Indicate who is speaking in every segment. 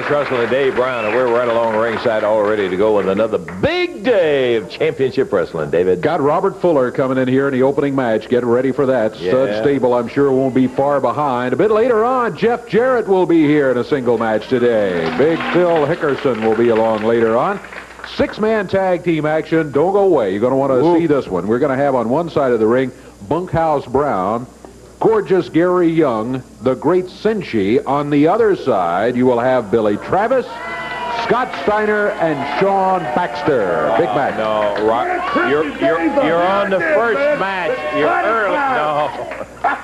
Speaker 1: Dennis Russell and Dave Brown, and we're right along ringside, all ready to go with another big day of championship wrestling. David?
Speaker 2: Got Robert Fuller coming in here in the opening match. Get ready for that.
Speaker 1: Yeah.
Speaker 2: Stud Stable, I'm sure, won't be far behind. A bit later on, Jeff Jarrett will be here in a single match today. Big Phil Hickerson will be along later on. Six-man tag team action. Don't go away. You're going to want to see this one. We're going to have on one side of the ring Bunkhouse Brown, Gorgeous Gary Young, the Great Senshi. On the other side, you will have Billy Travis, Scott Steiner, and Sean Baxter. Big match.
Speaker 1: No, you're on the first match. You're early. No.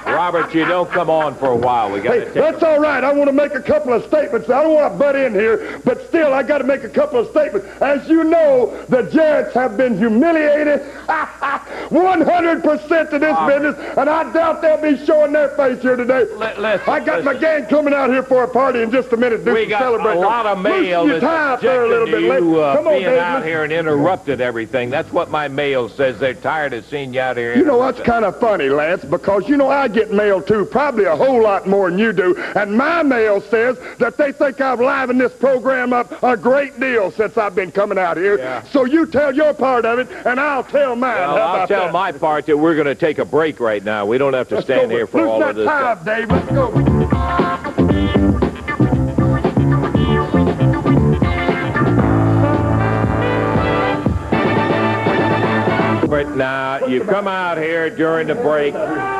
Speaker 1: Robert, you don't come on for a while. We got to take
Speaker 3: That's all right. I want to make a couple of statements. I don't want to butt in here, but still, I got to make a couple of statements. As you know, the Jarretts have been humiliated 100% to this business, and I doubt they'll be showing their face here today. I got my gang coming out here for a party in just a minute.
Speaker 1: We got a lot of mail that's objecting to you being out here and interrupted everything. That's what my mail says. They're tired of seeing you out here.
Speaker 3: You know, what's kind of funny, Lance, because, you know, I get mail, too, probably a whole lot more than you do, and my mail says that they think I've livened this program up a great deal since I've been coming out here.
Speaker 1: Yeah.
Speaker 3: So you tell your part of it, and I'll tell mine.
Speaker 1: Well, I'll tell my part that we're going to take a break right now. We don't have to stand here for all of this stuff.
Speaker 3: Dave. Let's go.
Speaker 1: Now, you come out here during the break.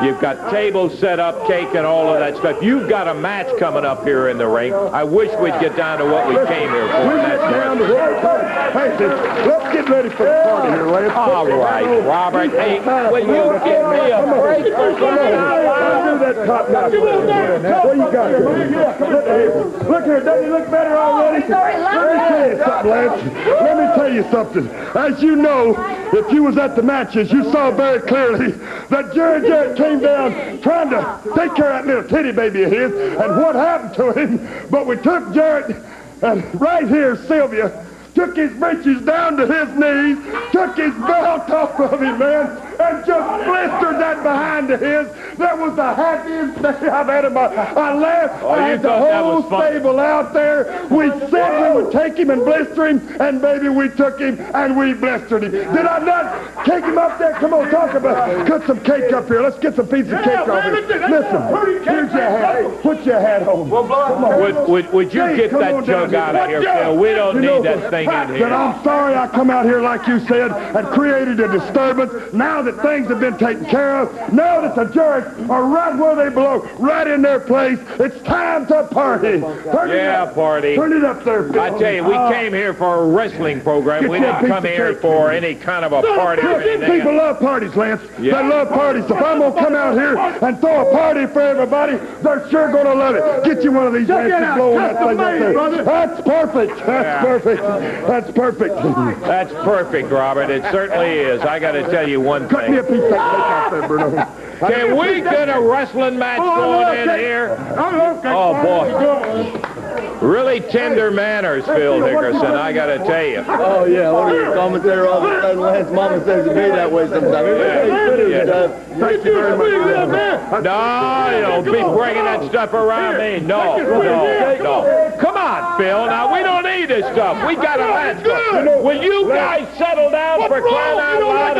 Speaker 1: You've got tables set up, cake, and all of that stuff. You've got a match coming up here in the ring. I wish we'd get down to what we came here for.
Speaker 3: Let's get ready for the party here, Lance.
Speaker 1: All right, Robert. Hey, will you give me a break or something?
Speaker 3: What you got here? Look here, doesn't he look better already? Let me tell you something. As you know, if you was at the matches, you saw very clearly that Jarrett came down trying to take care of that little titty baby of his, and what happened to him. But we took Jarrett, and right here, Sylvia, took his breeches down to his knees, took his belt off of him, man, and just blistered that behind of his. That was the happiest day I've had in my life. I laughed. I had the whole stable out there. We said we would take him and blister him, and baby, we took him and we blistered him. Did I not take him up there? Come on, talk about it. Cut some cake up here. Let's get some piece of cake off here. Listen, here's your hat. Put your hat on. Come on.
Speaker 1: Would you get that jug out of here, Phil? We don't need that thing in here.
Speaker 3: I'm sorry I come out here, like you said, and created a disturbance. Now that things have been taken care of, now that the Jarretts are right where they belong, right in their place, it's time to party.
Speaker 1: Party.
Speaker 3: Turn it up there, Phil.
Speaker 1: I tell you, we came here for a wrestling program. We didn't come here for any kind of a party or anything.
Speaker 3: People love parties, Lance. They love parties. If I'm going to come out here and throw a party for everybody, they're sure going to love it. Get you one of these Lances blowing that thing up there. That's perfect. That's perfect. That's perfect.
Speaker 1: That's perfect, Robert. It certainly is. I got to tell you one thing.
Speaker 3: Cut me a piece of cake out there, Bruno.
Speaker 1: Can we get a wrestling match going in here? Oh, boy. Really tender manners, Phil Hickerson, I got to tell you.
Speaker 4: Oh, yeah. One of your commentator all of a sudden, Lance Mama says to be that way sometimes.
Speaker 3: Thank you very much.
Speaker 1: No, you don't be bringing that stuff around me. No. Come on, Phil. Now, we don't need this stuff. We got a match. Will you guys settle down for crying out loud?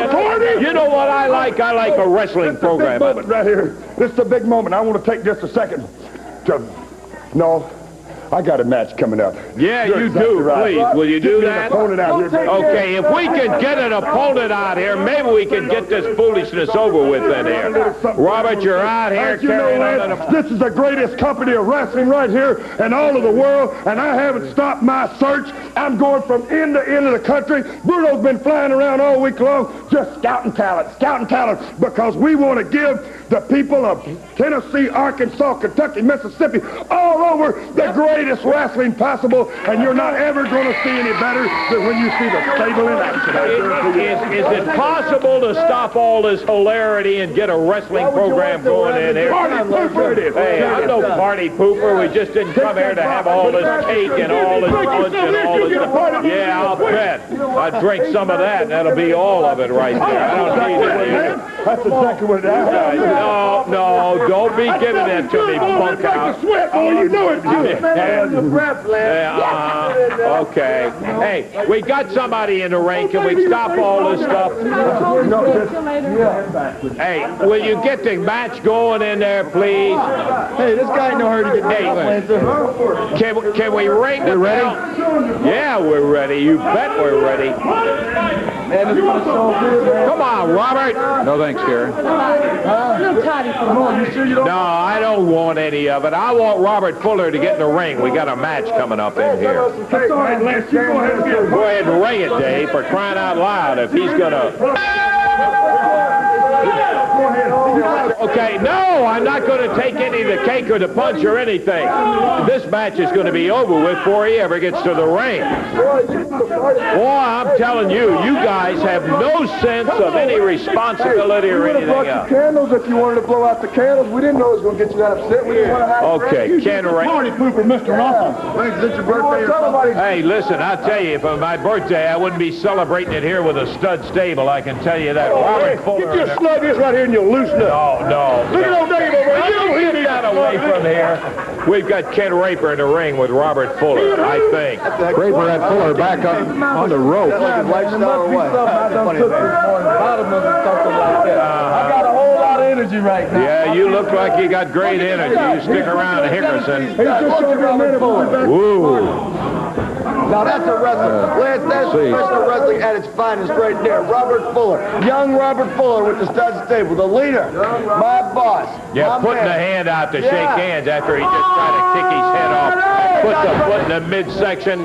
Speaker 1: You know what I like? I like a wrestling program.
Speaker 3: Moment right here. This is a big moment. I want to take just a second. No. I got a match coming up.
Speaker 1: Yeah, you do, please. Will you do that? Okay, if we can get an opponent out here, maybe we can get this foolishness over with in here. Robert, you're out here carrying on.
Speaker 3: This is the greatest company of wrestling right here in all of the world, and I haven't stopped my search. I'm going from end to end of the country. Bruno's been flying around all week long just scouting talent, because we want to give the people of Tennessee, Arkansas, Kentucky, Mississippi, all over the greatest wrestling possible, and you're not ever going to see any better than when you see the stable in action.
Speaker 1: Is it possible to stop all this hilarity and get a wrestling program going in here? Hey, I'm no party pooper. We just didn't come here to have all this cake and all this lunch and all this stuff. Yeah, I'll bet. I'll drink some of that, and that'll be all of it right there. I don't need it.
Speaker 3: That's exactly what it is.
Speaker 1: No, don't be giving that to me, punk out.
Speaker 3: Sweat, boy, you know it,
Speaker 1: Okay. Hey, we got somebody in the ring. Can we stop all this stuff? Hey, will you get the match going in there, please?
Speaker 4: Hey, this guy ain't no hurry to get
Speaker 1: Can we ring the bell? Yeah, we're ready. You bet we're ready.
Speaker 4: Man, this one's so good, man.
Speaker 1: Come on, Robert.
Speaker 2: No thanks, Gary.
Speaker 1: No, I don't want any of it. I want Robert Fuller to get in the ring. We got a match coming up in here.
Speaker 3: That's all right, Lance. You go ahead and get it.
Speaker 1: Go ahead and ring it, Dave, for crying out loud. If he's gonna... Okay, no, I'm not going to take any of the cake or the punch or anything. This match is going to be over with before he ever gets to the ring. Boy, I'm telling you, you guys have no sense of any responsibility or anything else.
Speaker 4: Candles if you wanted to blow out the candles. We didn't know it was going to get you that upset. We didn't want to have
Speaker 1: Okay, Ken Ray.
Speaker 3: Party pooper, Mr. Russell.
Speaker 4: Thanks, it's your birthday or something.
Speaker 1: Hey, listen, I'll tell you, for my birthday, I wouldn't be celebrating it here with a stud stable. I can tell you that. Robert Fuller.
Speaker 3: You just snug this right here and you'll loosen it.
Speaker 1: No.
Speaker 3: Look at old Dave over there.
Speaker 1: You get that away from here. We've got Ken Raper in the ring with Robert Fuller, I think.
Speaker 2: Raper had Fuller back up on the rope.
Speaker 4: Like a lifestyle or what?
Speaker 3: I got a whole lot of energy right now.
Speaker 1: Yeah, you look like you got great energy. You stick around, Hickerson.
Speaker 3: He's just over a minute.
Speaker 1: Woo.
Speaker 4: Now that's a wrestler. Lance, that's professional wrestling at its finest right there. Robert Fuller. Young Robert Fuller with the stud stable. The leader. My boss.
Speaker 1: Yeah,
Speaker 4: my
Speaker 1: putting
Speaker 4: man.
Speaker 1: the hand out to shake hands after he just tried to kick his head off. Put the foot in the midsection.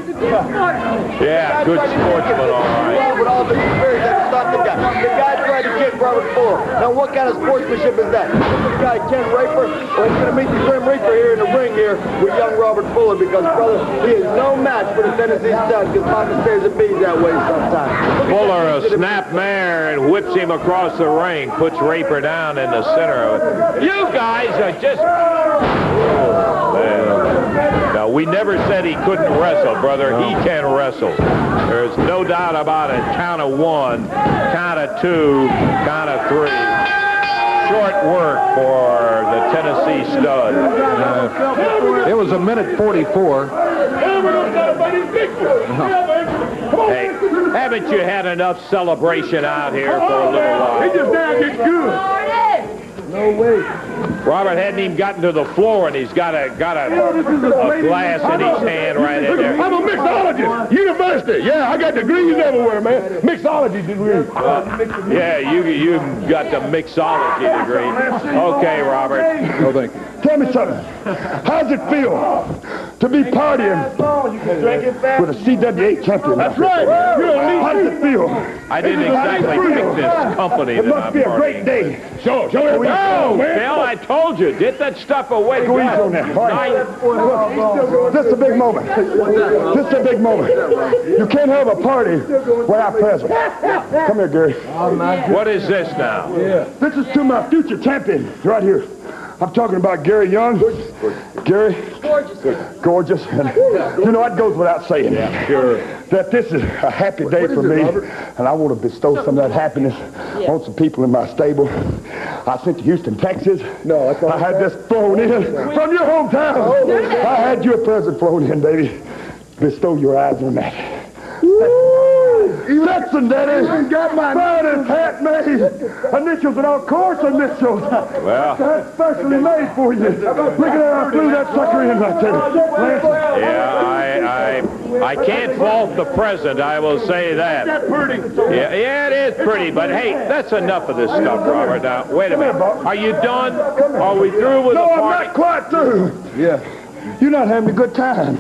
Speaker 1: Yeah, good sportsman, all right.
Speaker 4: With all the experience that stopped the guy. The guy tried to kick Robert Fuller. Now what kind of sportsmanship is that? This guy, Ken Raper, well, he's going to meet the Grim Reaper here in the ring here with young Robert Fuller because, brother, he is no match for the Tennessee Stud because Mama stays and bees that way sometimes.
Speaker 1: Fuller a snap mare and whips him across the ring, puts Raper down in the center of it. You guys are just... No, we never said he couldn't wrestle, brother. He can wrestle. There's no doubt about it. Count of 1, count of 2, count of 3. Short work for the Tennessee Stud.
Speaker 2: It was a minute 44.
Speaker 1: Hey, haven't you had enough celebration out here for a little while?
Speaker 3: He just down gets good.
Speaker 4: No way.
Speaker 1: Robert hadn't even gotten to the floor, and he's got a glass in his hand right in there.
Speaker 3: I'm a mixologist. University. Yeah, I got degrees everywhere, man. Mixology degree.
Speaker 1: Yeah, you got the mixology degree. Okay, Robert.
Speaker 2: No thank you.
Speaker 3: Tell me something. How's it feel to be partying with a CWA champion? That's right. How does it feel?
Speaker 1: I didn't exactly pick this company
Speaker 3: It
Speaker 1: that
Speaker 3: must
Speaker 1: I'm
Speaker 3: be a
Speaker 1: partying.
Speaker 3: great day. Show it.
Speaker 1: No, Phil, I told you. Get that stuff away.
Speaker 3: Go easy on that. All right. This is a big moment. This is a big moment. You can't have a party without presents. Come here, Gary.
Speaker 1: What is this now?
Speaker 3: This is to my future champion right here. I'm talking about Gary Young. Gary, gorgeous. And, you know, that goes without saying. Yeah, sure. That this is a happy day for me, and I want to bestow some of that happiness on some people in my stable. I sent to Houston, Texas. I had this flown in from your hometown. I had you a present flown in, baby. Bestow your eyes on that. Listen, Daddy. Got my finest hat made. Initials and all course initials.
Speaker 1: Well,
Speaker 3: That's specially made for you. Look at how I flew that sucker in right there. Lance.
Speaker 1: yeah, I can't fault the present. I will say that. Yeah, it is pretty. But hey, that's enough of this stuff, Robert. Now, wait a minute. Are you done? Are we through with the
Speaker 3: No, I'm
Speaker 1: party?
Speaker 3: not quite through.
Speaker 4: Yeah.
Speaker 3: You're not having a good time.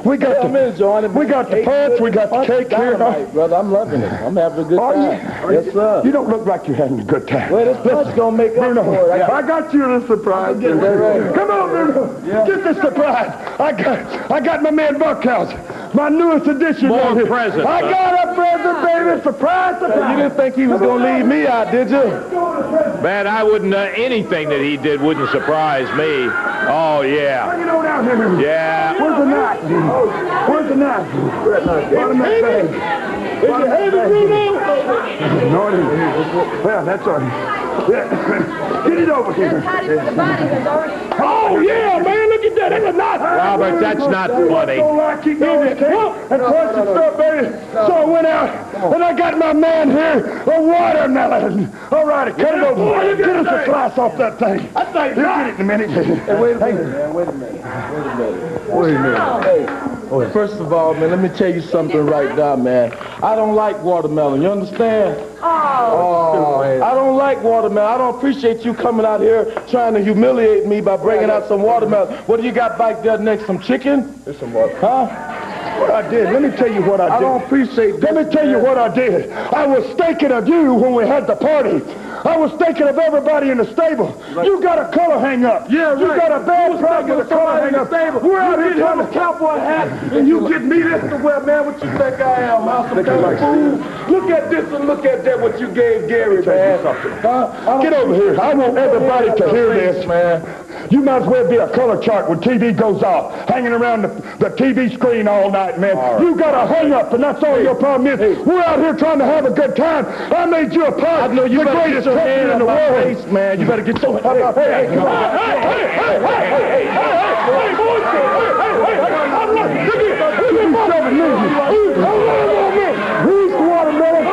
Speaker 3: We got the punch, we got the cake here.
Speaker 4: Brother, I'm loving it. I'm having a good
Speaker 3: Are
Speaker 4: time.
Speaker 3: you?
Speaker 4: Yes, sir.
Speaker 3: You don't look like you're having a good time.
Speaker 4: Well, this punch gonna make up
Speaker 3: Bruno,
Speaker 4: for it.
Speaker 3: I got you a surprise. Come on, Bruno. Get this surprise. I got my man Buckhouse. My newest addition.
Speaker 1: More
Speaker 3: right here.
Speaker 1: presents,
Speaker 3: I
Speaker 1: huh?
Speaker 3: got a present, baby. Surprise, surprise.
Speaker 4: You didn't think he was gonna leave me out, did you?
Speaker 1: Man, I wouldn't, anything that he did wouldn't surprise me. Oh, yeah.
Speaker 3: Bring it on down here.
Speaker 1: Yeah.
Speaker 3: Where's the knife? Where's the knife? Bottom of that bag. Is it heavy, Bruno? No, it isn't. Well, that's all right. Yeah. Get it over here.
Speaker 1: Oh, yeah, man, look at that. That's a knot. Robert, that's not funny.
Speaker 3: Keep going, and plus the stuff, baby. So I went out, and I got my man here a watermelon. All right, cut it over. Get us a slice off that thing. He'll get it in a minute.
Speaker 5: Hey, wait a minute. Hey, first of all, man, let me tell you something right now, man. I don't like watermelon. You understand? I don't like watermelon. I don't appreciate you coming out here trying to humiliate me by bringing out some watermelon. What do you got back there next? Some chicken?
Speaker 3: There's some water.
Speaker 5: Huh?
Speaker 3: What I did, let me tell you what I did.
Speaker 5: I don't appreciate this.
Speaker 3: Let me tell you what I did. I was thinking of you when we had the party. I was thinking of everybody in the stable. Right. You got a color hang up. Yeah, right. You got a bad problem with a color hang up. We're out here trying to cowboy hat, and you get me this to wear, man. What you think I am? I'm some kind of fool. Look at this and look at that. What you gave Gary, man. Get over here. I want everybody to hear this, man. You might as well be a color chart when TV goes off, hanging around the TV screen all night, man. Right. You got a hang up, and that's all your problem is. We're out here trying to have a good time. I made you a part of the greatest company in the world. Face, man. You better get so... Hey, boys! Who's the watermelon?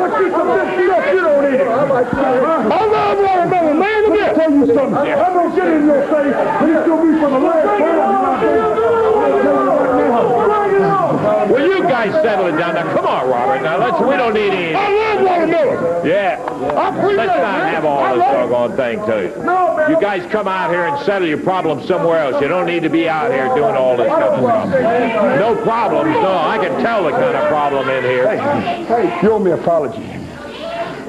Speaker 3: Let's get some good stuff. You don't eat it. I love watermelon, man. Let me tell you something. I'm going to get in your face, and it's going to be for the last time.
Speaker 1: Will you guys settle it down now? Come on, Robert. Now, we don't need any...
Speaker 3: I love watermelon.
Speaker 1: Yeah. Let's not have all this doggone thing, too. You guys come out here and settle your problems somewhere else. You don't need to be out here doing all this kind of stuff. No problems, no. I can tell the kind of problem in here.
Speaker 3: Hey, you owe me an apology.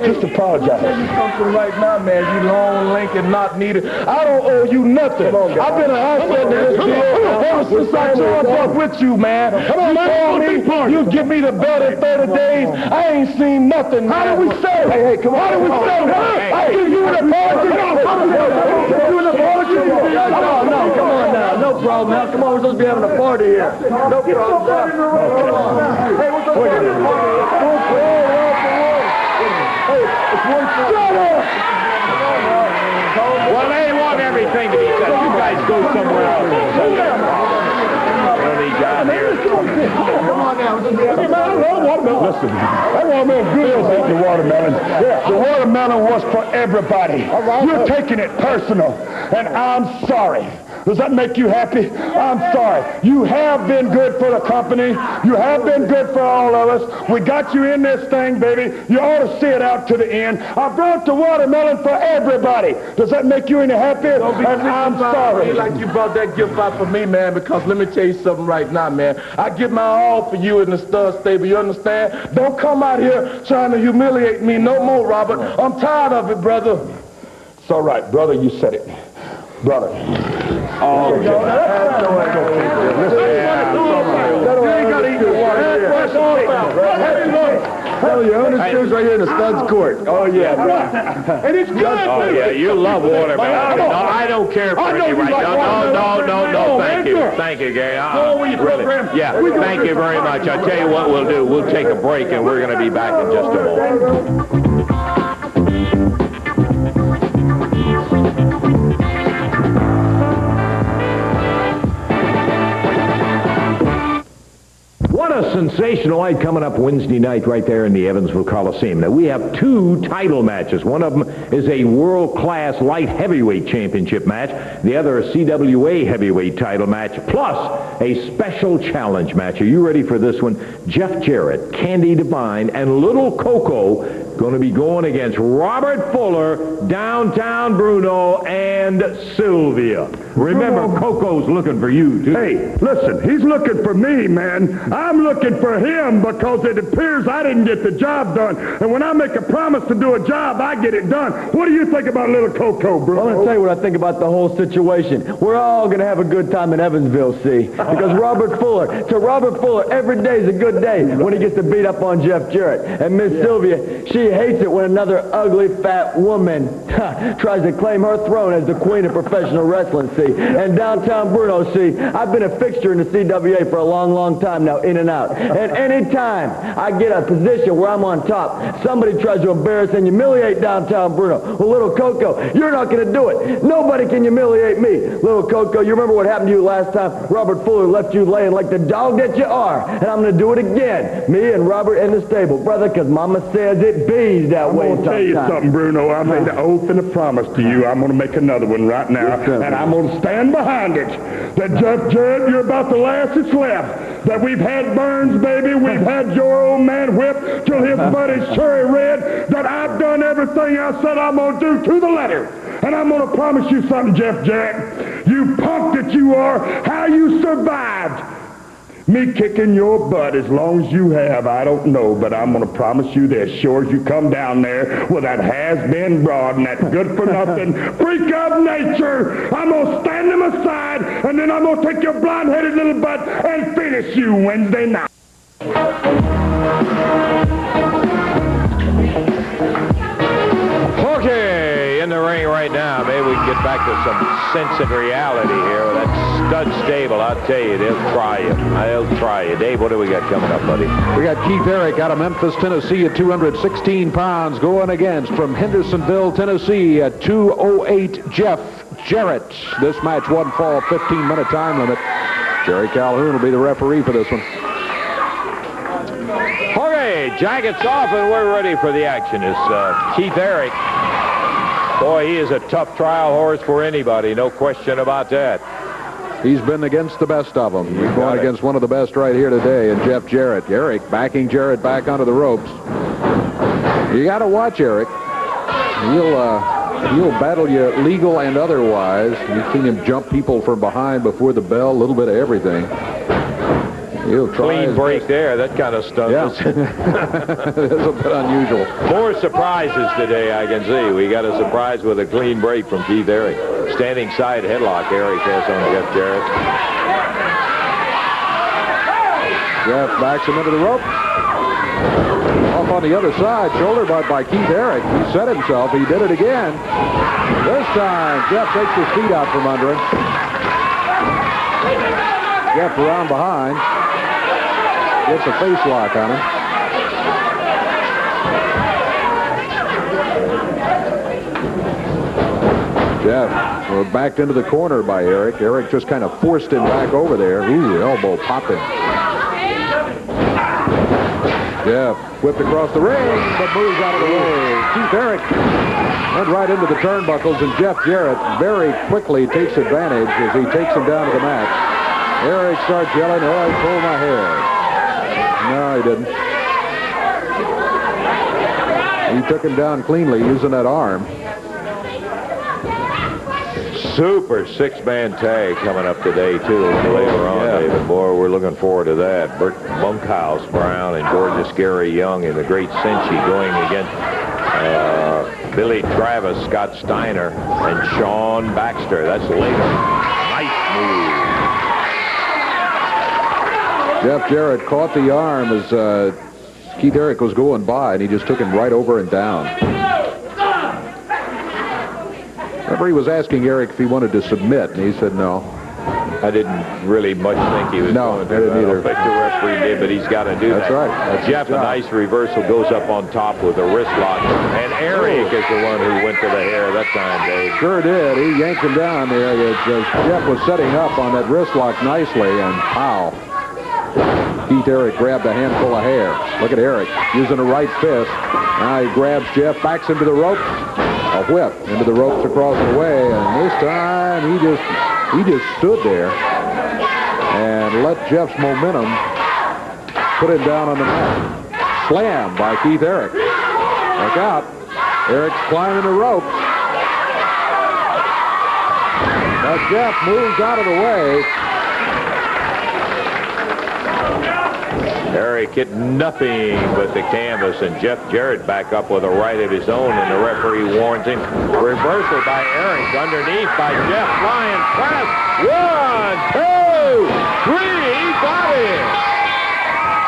Speaker 3: Just apologize.
Speaker 5: Tell you something right now, man. You long, lank, and not needed. I don't owe you nothing. I've been an asset to this deal ever since I joined up with you, man. You told me you give me the belt in 30 days. I ain't seen nothing, man.
Speaker 3: How do we say? Hey, come on. How do we say? I give you an apology. You an apology?
Speaker 4: No, come on now. No problem now. Come on, we're supposed to be having a party here. No problem. Hey, what's up?
Speaker 1: Well, they want everything to be said. You guys go somewhere else. I don't need you out here.
Speaker 3: Come on now. Hey, man, I love watermelon. Listen, that watermelon good as the watermelon. Yeah. The watermelon was for everybody. You're taking it personal, and I'm sorry. Does that make you happy? I'm sorry. You have been good for the company. You have been good for all of us. We got you in this thing, baby. You ought to see it out to the end. I brought the watermelon for everybody. Does that make you any happier? And I'm sorry.
Speaker 5: Like you brought that gift out for me, man, because let me tell you something right now, man. I give my all for you in the stud stable. You understand? Don't come out here trying to humiliate me no more, Robert. I'm tired of it, brother.
Speaker 3: It's all right, brother. You said it. Brother. Oh, okay. That's okay. You ain't got to eat the water. That's all about. Tell you, own the shoes right here in the studs court. Oh, yeah. And it's good.
Speaker 1: Oh, yeah, you love watermelon. No, I don't care for any right now. No, thank you. Thank you, Gary. Really. Yeah, thank you very much. I'll tell you what we'll do. We'll take a break, and we're going to be back in just a moment. What a sensational night coming up Wednesday night right there in the Evansville Coliseum. Now, we have two title matches. One of them is a world-class light heavyweight championship match. The other a CWA heavyweight title match, plus a special challenge match. Are you ready for this one? Jeff Jarrett, Candy Devine, and Little Coco going to be going against Robert Fuller, Downtown Bruno, and Sylvia. Remember, Coco's looking for you, too.
Speaker 3: Hey, listen, he's looking for me, man. I'm looking for him because it appears I didn't get the job done. And when I make a promise to do a job, I get it done. What do you think about Little Coco, bro?
Speaker 4: I'm going to tell you what I think about the whole situation. We're all going to have a good time in Evansville, see? Because to Robert Fuller, every day's a good day when he gets to beat up on Jeff Jarrett. And Miss Sylvia, she hates it when another ugly, fat woman tries to claim her throne as the queen of professional wrestling, see? see. And downtown Bruno, see, I've been a fixture in the CWA for a long, long time now, in and out. And any time I get a position where I'm on top, somebody tries to embarrass and humiliate downtown Bruno. Well, little Coco, you're not going to do it. Nobody can humiliate me. Little Coco, you remember what happened to you last time? Robert Fuller left you laying like the dog that you are. And I'm going to do it again. Me and Robert in the stable, brother, because Mama says it bees that way.
Speaker 3: I'm going to tell you something, Bruno. I made an oath and a promise to you. I'm going to make another one right now, and I'm going to stand behind it. That Jeff Jarrett, you're about the last that's left. That we've had Burns, baby. We've had your old man whipped till his buddy's cherry red. That I've done everything I said I'm going to do to the letter. And I'm going to promise you something, Jeff Jarrett. You punk that you are, how you survived me kicking your butt as long as you have, I don't know, but I'm going to promise you this. Sure as you come down there with that has-been broad and that good-for-nothing freak of nature, I'm going to stand them aside, and then I'm going to take your blonde-headed little butt and finish you Wednesday night.
Speaker 1: Okay, in the ring right now. Maybe we can get back to some sense of reality here with that stud stable. I'll tell you, they'll try you. They'll try you. Dave, what do we got coming up, buddy?
Speaker 2: We got Keith Eric out of Memphis, Tennessee at 216 pounds, going against from Hendersonville, Tennessee at 208, Jeff Jarrett. This match one fall, 15-minute time limit. Jerry Calhoun will be the referee for this one.
Speaker 1: Okay, jackets off, and we're ready for the action. It's Keith Eric. Boy, he is a tough trial horse for anybody, no question about that.
Speaker 2: He's been against the best of them. He's going against one of the best right here today, and Jeff Jarrett. Eric backing Jarrett back onto the ropes. You got to watch Eric. He'll battle you legal and otherwise. You've seen him jump people from behind before the bell, a little bit of everything. He'll try
Speaker 1: clean break there. That kind of stuff.
Speaker 2: Yeah. It's a bit unusual.
Speaker 1: More surprises today, I can see. We got a surprise with a clean break from Keith Eric. Standing side headlock Eric has on Jeff Jarrett.
Speaker 2: Jeff backs him into the rope. Off on the other side, shoulder by Keith Eric. He set himself. He did it again. This time, Jeff takes his feet out from under him. Jeff around behind. Gets a face lock on him. Jeff backed into the corner by Eric. Eric just kind of forced him back over there. Ooh, elbow popping. Jeff whipped across the ring, but moves out of the way. Keith Eric went right into the turnbuckles, and Jeff Jarrett very quickly takes advantage as he takes him down to the mat. Eric starts yelling, "Oh, I pulled my hair." No, he didn't. He took him down cleanly using that arm.
Speaker 1: Super six-man tag coming up today, too, later on, David. Boy, we're looking forward to that. Burt Bunkhouse Brown and Georgia Scary Young and the great Cincy going against Billy Travis, Scott Steiner, and Sean Baxter. That's later. Nice move.
Speaker 2: Jeff Jarrett caught the arm as Keith Eric was going by, and he just took him right over and down. Remember, he was asking Eric if he wanted to submit, and he said no.
Speaker 1: I didn't really much think he was going to.
Speaker 2: I didn't either.
Speaker 1: I think the referee did, but he's got to do that.
Speaker 2: That's right. That's
Speaker 1: Jeff, a nice reversal, goes up on top with a wrist lock. And Eric is the one who went to the hair that time, Dave.
Speaker 2: Sure did. He yanked him down there as Jeff was setting up on that wrist lock nicely, and pow. Keith Eric grabbed a handful of hair. Look at Eric using a right fist. Now he grabs Jeff, backs him to the ropes. A whip into the ropes across the way, and this time he just stood there and let Jeff's momentum put him down on the mat. Slam by Keith Eric. Look out. Eric's climbing the ropes. But Jeff moves out of the way.
Speaker 1: Eric hit nothing but the canvas, and Jeff Jarrett back up with a right of his own, and the referee warns him. Reversal by Eric, underneath by Jeff, flying press. 1, 2, 3, he got it.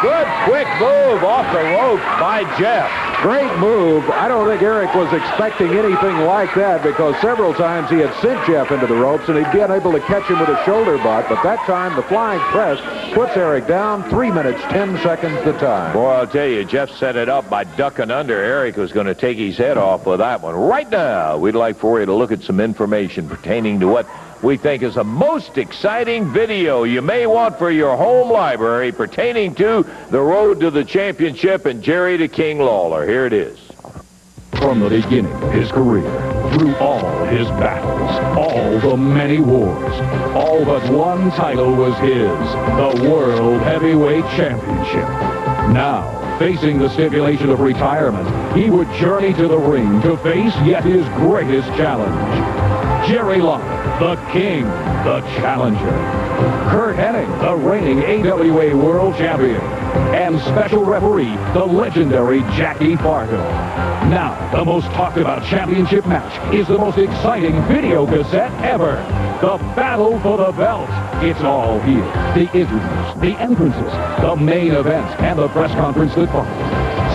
Speaker 1: Good quick move off the rope by Jeff.
Speaker 2: Great move. I don't think Eric was expecting anything like that because several times he had sent Jeff into the ropes and he'd been able to catch him with a shoulder butt. But that time, the flying press puts Eric down 3 minutes, 10 seconds the time.
Speaker 1: Boy, I'll tell you, Jeff set it up by ducking under. Eric was going to take his head off with that one. Right now, we'd like for you to look at some information pertaining to what we think is the most exciting video you may want for your home library pertaining to the road to the championship and Jerry the King Lawler. Here it is.
Speaker 6: From the beginning of his career, through all his battles, all the many wars, all but one title was his, the World Heavyweight Championship. Now, facing the stipulation of retirement, he would journey to the ring to face yet his greatest challenge. Jerry Lawler, the King, the Challenger. Kurt Hennig, the reigning AWA World Champion. And special referee, the legendary Jackie Fargo. Now, the most talked about championship match is the most exciting video cassette ever. The Battle for the Belt. It's all here. The interviews, the entrances, the main event, and the press conference that follows.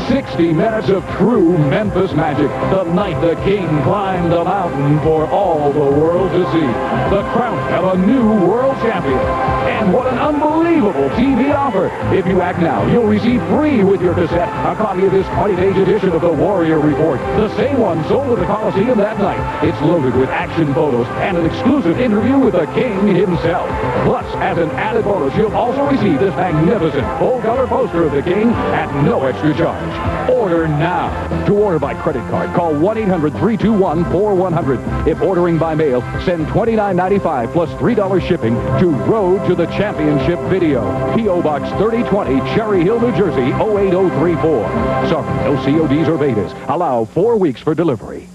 Speaker 6: 60 minutes of true Memphis magic. The night the King climbed the mountain for all the world to see. The crowning of a new world champion. And what an unbelievable TV offer. If you act now, you'll receive free with your cassette a copy of this 20-page edition of the Warrior Report. The same one sold at the Coliseum that night. It's loaded with action photos and an exclusive interview with the King himself. Plus, as an added bonus, you'll also receive this magnificent full-color poster of the King at no extra charge. Order now. To order by credit card, call 1-800-321-4100. If ordering by mail, send $29.95 plus $3 shipping to Road to the Championship Video. P.O. Box 3020, Cherry Hill, New Jersey, 08034. Sorry, no CODs or betas. Allow 4 weeks for delivery.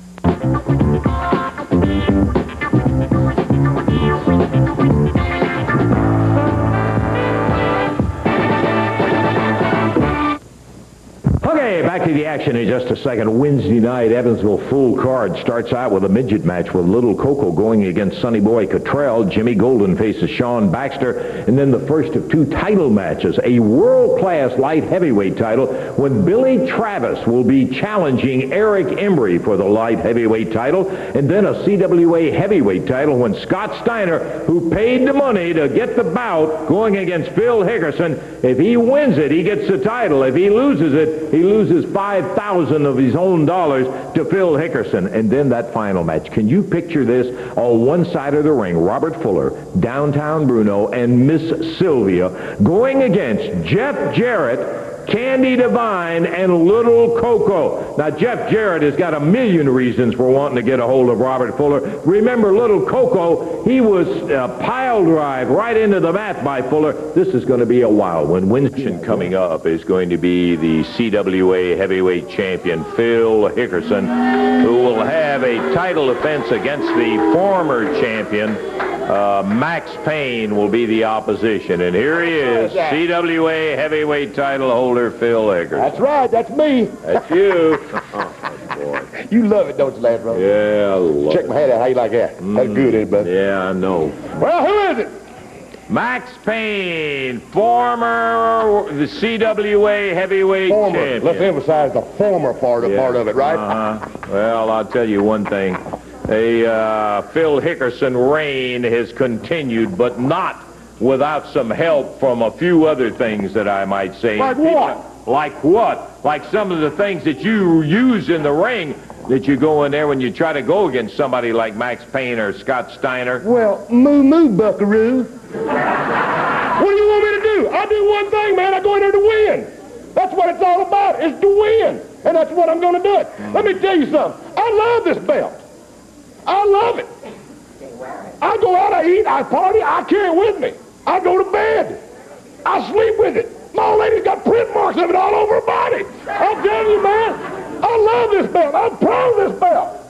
Speaker 1: Okay, back to the action in just a second. Wednesday night, Evansville full card starts out with a midget match with Little Coco going against Sonny Boy Cottrell. Jimmy Golden faces Sean Baxter. And then the first of two title matches, a world-class light heavyweight title when Billy Travis will be challenging Eric Embry for the light heavyweight title. And then a CWA heavyweight title when Scott Steiner, who paid the money to get the bout, going against Phil Hickerson. If he wins it, he gets the title. If he loses it, he loses $5,000 of his own dollars to Phil Hickerson. And then that final match. Can you picture this? On one side of the ring, Robert Fuller, Downtown Bruno, and Miss Sylvia going against Jeff Jarrett, Candy Devine, and Little Coco. Now, Jeff Jarrett has got a million reasons for wanting to get a hold of Robert Fuller. Remember, Little Coco, he was pile drive right into the mat by Fuller. This is going to be a wild one. Winston coming up is going to be the CWA heavyweight champion, Phil Hickerson, who will have a title defense against the former champion, Max Payne will be the opposition. And here he is, CWA heavyweight title holder, Phil Hickerson.
Speaker 3: That's right, that's me.
Speaker 1: That's you.
Speaker 3: Boy. You love it, don't you, lad, brother?
Speaker 1: Yeah, I love
Speaker 3: Check my head out. How you like that? That's good, ain't it, bud?
Speaker 1: Yeah, I know.
Speaker 3: Well, who is it?
Speaker 1: Max Payne, former the CWA heavyweight champion.
Speaker 3: Let's emphasize the former part of it, right?
Speaker 1: Well, I'll tell you one thing. Phil Hickerson reign has continued, but not without some help from a few other things that I might say.
Speaker 3: Like what?
Speaker 1: Like what? Like some of the things that you use in the ring that you go in there when you try to go against somebody like Max Payne or Scott Steiner.
Speaker 3: Well, moo-moo, buckaroo. What do you want me to do? I do one thing, man. I go in there to win. That's what it's all about, is to win. And that's what I'm going to do it. Let me tell you something. I love this belt. I love it. I go out, I eat, I party, I carry it with me. I go to bed. I sleep with it. My old lady's got print marks of it all over her body. I'm telling you, man, I love this belt. I'm proud of this belt.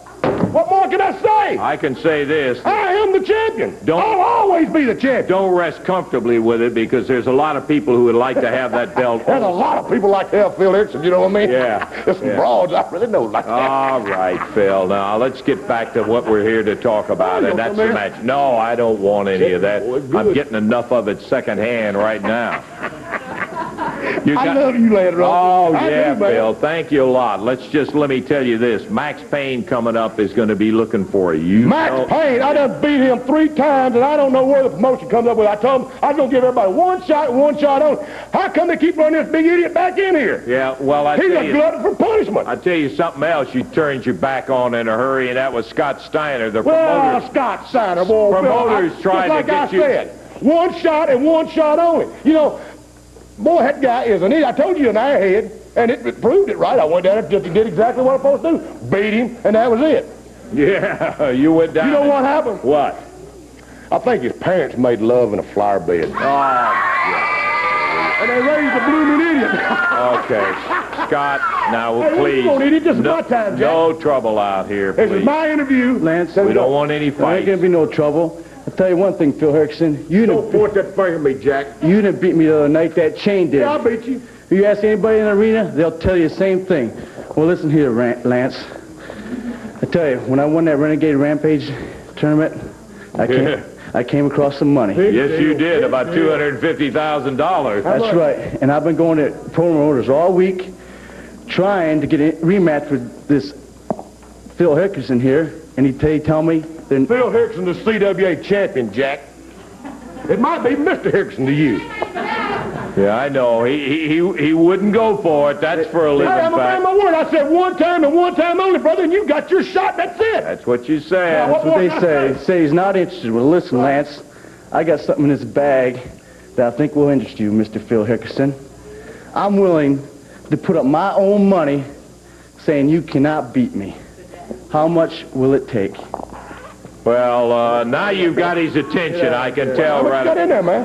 Speaker 3: What more can I say?
Speaker 1: I can say this.
Speaker 3: I am the champion. I'll always be the champion.
Speaker 1: Don't rest comfortably with it, because there's a lot of people who would like to have that belt.
Speaker 3: There's a lot of people like to have Phil Hickerson, you know what I mean?
Speaker 1: Yeah.
Speaker 3: There's some broads I really know like that.
Speaker 1: All right, Phil. Now, let's get back to what we're here to talk about, and that's the match. No, I don't want any of that. I'm getting enough of it secondhand right now.
Speaker 3: I love you, Lance Russell.
Speaker 1: Oh,
Speaker 3: I
Speaker 1: yeah,
Speaker 3: do, man.
Speaker 1: Phil. Thank you a lot. Let me tell you this. Max Payne coming up is going to be looking for you.
Speaker 3: Max Payne, I done beat him 3 times, and I don't know where the promotion comes up with. I told him I was going to give everybody one shot only. How come they keep running this big idiot back in here?
Speaker 1: Yeah, well,
Speaker 3: He's a glutton for punishment.
Speaker 1: I tell you something else you turned your back on in a hurry, and that was Scott Steiner, the
Speaker 3: Well,
Speaker 1: promoter.
Speaker 3: Scott Steiner, boy.
Speaker 1: Promoters trying to get you.
Speaker 3: Just like I said, one shot and one shot only. You know, boy, that guy is an idiot. I told you an airhead, and it proved it right. I went down there and did exactly what I was supposed to do. Beat him, and that was it.
Speaker 1: Yeah, you went down.
Speaker 3: You know what happened?
Speaker 1: What?
Speaker 3: I think his parents made love in a flower bed. And they raised a blooming idiot.
Speaker 1: Okay. Scott, now,
Speaker 3: Hey,
Speaker 1: please.
Speaker 3: come on, idiot. This is my time, Jack.
Speaker 1: No trouble out here,
Speaker 3: This
Speaker 1: please.
Speaker 3: is my interview.
Speaker 5: Lance,
Speaker 1: We don't want any
Speaker 5: there ain't
Speaker 1: fights.
Speaker 5: gonna be no trouble. I'll tell you one thing, Phil Herkson. You
Speaker 3: Don't
Speaker 5: done,
Speaker 3: point that finger at me, Jack.
Speaker 5: you done beat me the other night. That chain did.
Speaker 3: Yeah, I'll beat you.
Speaker 5: If you ask anybody in the arena, they'll tell you the same thing. Well, listen here, Lance. I tell you, when I won that Renegade Rampage tournament, I came across some money.
Speaker 1: Yes, you did. About $250,000.
Speaker 5: That's right. And I've been going to promoters all week trying to get a rematch with this Phil Hickerson here, and he tell me then
Speaker 3: Phil Hickson, the CWA champion, Jack. It might be Mr. Hickson to you.
Speaker 1: Yeah, I know. He wouldn't go for it. That's for a living
Speaker 3: Hey, I'm a man
Speaker 1: fact.
Speaker 3: of my word. I said one time and one time only, brother, and you got your shot. That's it.
Speaker 1: That's what you said.
Speaker 3: Yeah,
Speaker 5: that's what they say. Say he's not interested. Well, listen, Lance, I got something in this bag that I think will interest you, Mr. Phil Hickerson. I'm willing to put up my own money saying you cannot beat me. How much will it take?
Speaker 1: Well, now you've got his attention. I can tell
Speaker 3: How much you got
Speaker 1: right.
Speaker 3: in there, man?